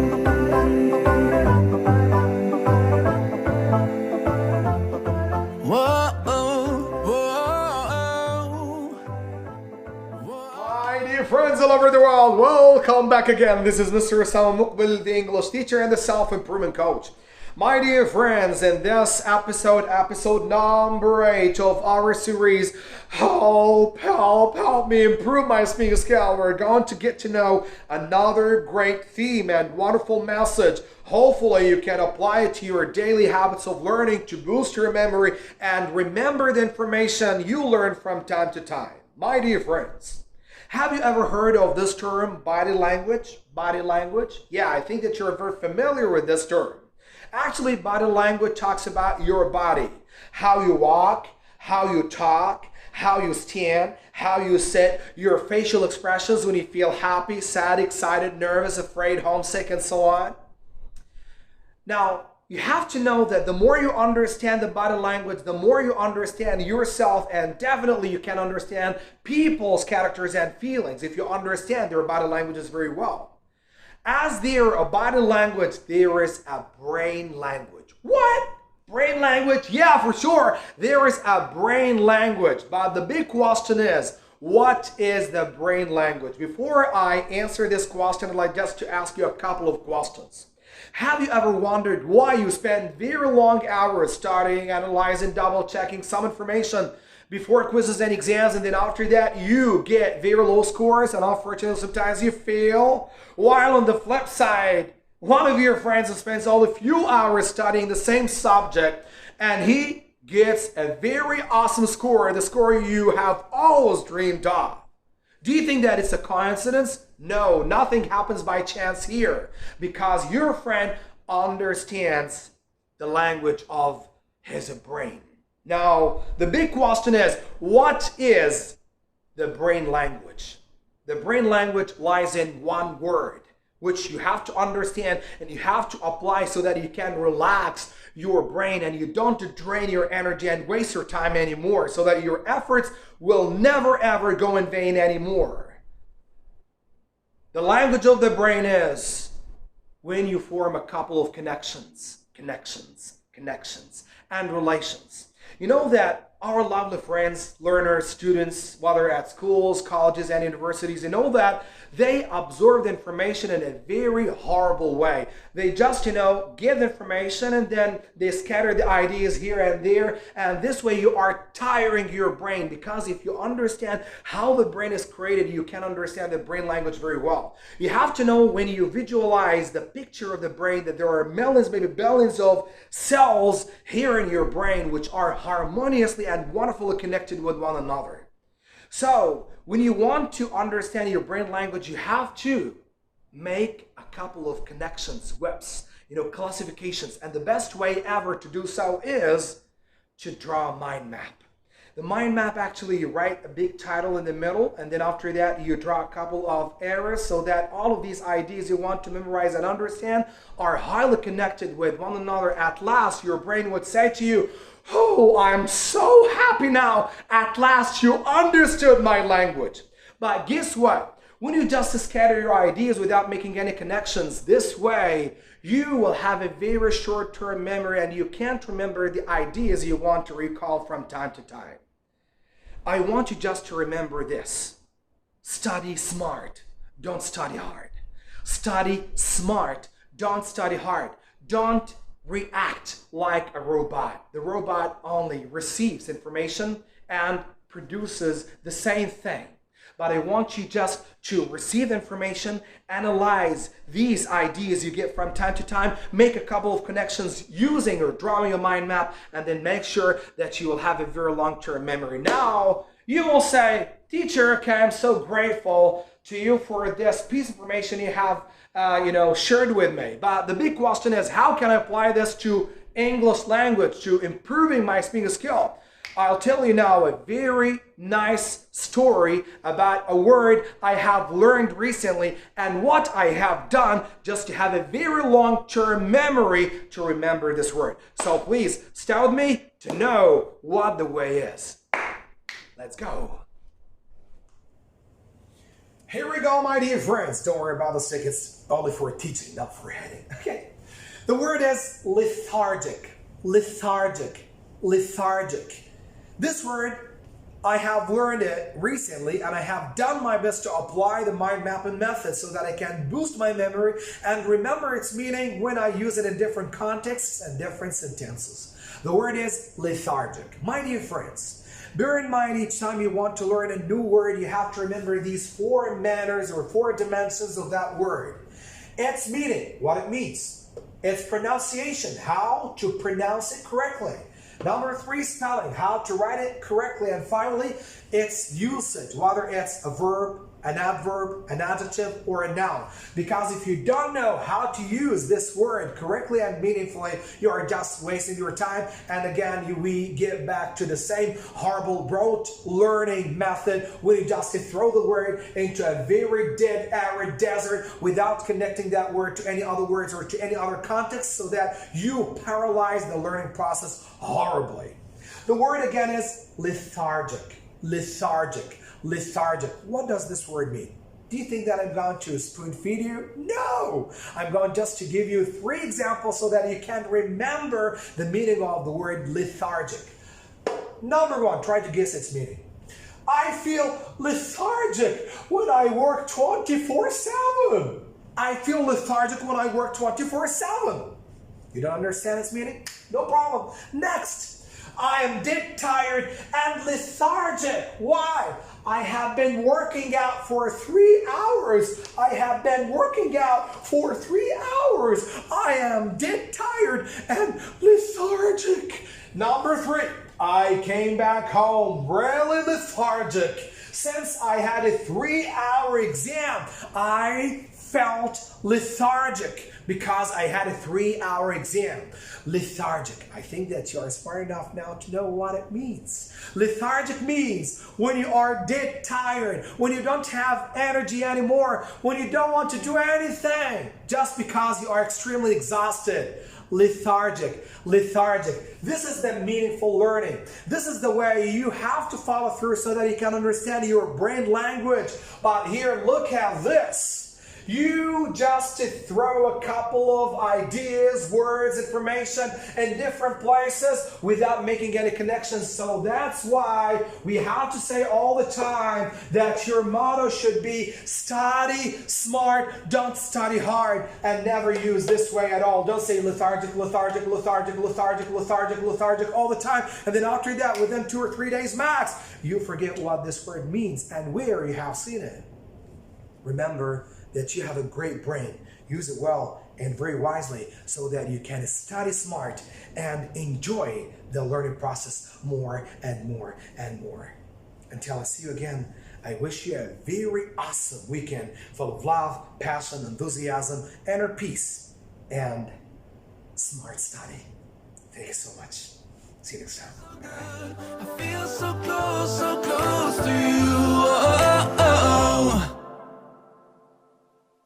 My dear friends all over the world, welcome back again. This is Mr. Osama Mukbil, the English teacher and the self-improvement coach. My dear friends, in this episode number 8 of our series, help me improve my speaking skill, we're going to get to know another great theme and wonderful message. Hopefully you can apply it to your daily habits of learning to boost your memory and remember the information you learn from time to time. My dear friends, have you ever heard of this term, body language? Body language? Yeah, I think that you're very familiar with this term. Actually, body language talks about your body. How you walk, how you talk, how you stand, how you sit, your facial expressions when you feel happy, sad, excited, nervous, afraid, homesick, and so on. Now, you have to know that the more you understand the body language, the more you understand yourself, and definitely you can understand people's characters and feelings if you understand their body languages very well. As there a body language, there is a brain language. What? Brain language? Yeah, for sure. There is a brain language. But the big question is, what is the brain language? Before I answer this question, I'd like just to ask you a couple of questions. Have you ever wondered why you spend very long hours studying, analyzing, double-checking some information before quizzes and exams, and then after that you get very low scores and unfortunately sometimes you fail? While on the flip side, one of your friends spends only a few hours studying the same subject and he gets a very awesome score, the score you have always dreamed of. Do you think that it's a coincidence? No, nothing happens by chance here because your friend understands the language of his brain. Now, the big question is, what is the brain language? The brain language lies in one word, which you have to understand and you have to apply so that you can relax your brain and you don't drain your energy and waste your time anymore, so that your efforts will never ever go in vain anymore. The language of the brain is when you form a couple of connections and relations. You know that our lovely friends, learners, students, whether at schools, colleges, and universities, you know that they absorb the information in a very horrible way. They just, give the information and then they scatter the ideas here and there. And this way you are tiring your brain, because if you understand how the brain is created, you can understand the brain language very well. You have to know when you visualize the picture of the brain that there are millions, maybe billions of cells here in your brain which are harmoniously and wonderfully connected with one another. So, when you want to understand your brain language, you have to make a couple of connections, whips, classifications. And the best way ever to do so is to draw a mind map. The mind map, actually, you write a big title in the middle, and then after that, you draw a couple of arrows so that all of these ideas you want to memorize and understand are highly connected with one another. At last, your brain would say to you, "Oh, I'm so happy now. At last you understood my language." But guess what? When you just scatter your ideas without making any connections, this way you will have a very short-term memory and you can't remember the ideas you want to recall from time to time. I want you just to remember this. Study smart, don't study hard. Study smart, don't study hard. Don't react like a robot. The robot only receives information and produces the same thing. But I want you just to receive information, analyze these ideas you get from time to time, make a couple of connections using or drawing a mind map, and then make sure that you will have a very long-term memory. Now, you will say, "Teacher, okay, I'm so grateful to you for this piece of information you have shared with me. But the big question is, how can I apply this to English language, to improving my speaking skill?" I'll tell you now a very nice story about a word I have learned recently and what I have done just to have a very long-term memory to remember this word. So please stay with me to know what the way is. Let's go. Here we go, my dear friends. Don't worry about the stick. It's only for teaching, not for heading. Okay. The word is lethargic. Lethargic. Lethargic. This word, I have learned it recently, and I have done my best to apply the mind mapping method so that I can boost my memory and remember its meaning when I use it in different contexts and different sentences. The word is lethargic. My dear friends, bear in mind, each time you want to learn a new word, you have to remember these 4 manners or 4 dimensions of that word. Its meaning, what it means. Its pronunciation, how to pronounce it correctly. Number 3, spelling, how to write it correctly. And finally, its usage, whether it's a verb, an adverb, an adjective, or a noun. Because if you don't know how to use this word correctly and meaningfully, you are just wasting your time. And again, we get back to the same horrible rote learning method when you just throw the word into a very dead, arid desert without connecting that word to any other words or to any other context, so that you paralyze the learning process horribly. The word again is lethargic. Lethargic. Lethargic. What does this word mean? Do you think that I'm going to spoon feed you? No! I'm going just to give you 3 examples so that you can remember the meaning of the word lethargic. Number 1, try to guess its meaning. I feel lethargic when I work 24/7. I feel lethargic when I work 24/7. You don't understand its meaning? No problem. Next. I am dead tired and lethargic. Why? I have been working out for 3 hours. I have been working out for 3 hours. I am dead tired and lethargic. Number 3, I came back home really lethargic. Since I had a 3-hour exam, I felt lethargic because I had a 3-hour exam. Lethargic. I think that you are smart enough now to know what it means. Lethargic means when you are dead tired, when you don't have energy anymore, when you don't want to do anything just because you are extremely exhausted. Lethargic. Lethargic. This is the meaningful learning. This is the way you have to follow through so that you can understand your brain language. But here, look at this. You just throw a couple of ideas, words, information in different places without making any connections. So that's why we have to say all the time that your motto should be study smart, don't study hard, and never use this way at all. Don't say lethargic, lethargic, lethargic, lethargic, lethargic, lethargic all the time. And then after that, within 2 or 3 days max, you forget what this word means and where you have seen it. Remember that you have a great brain. Use it well and very wisely so that you can study smart and enjoy the learning process more and more and more. Until I see you again, I wish you a very awesome weekend full of love, passion, enthusiasm, inner peace, and smart study. Thank you so much. See you next time. I feel so close, so close.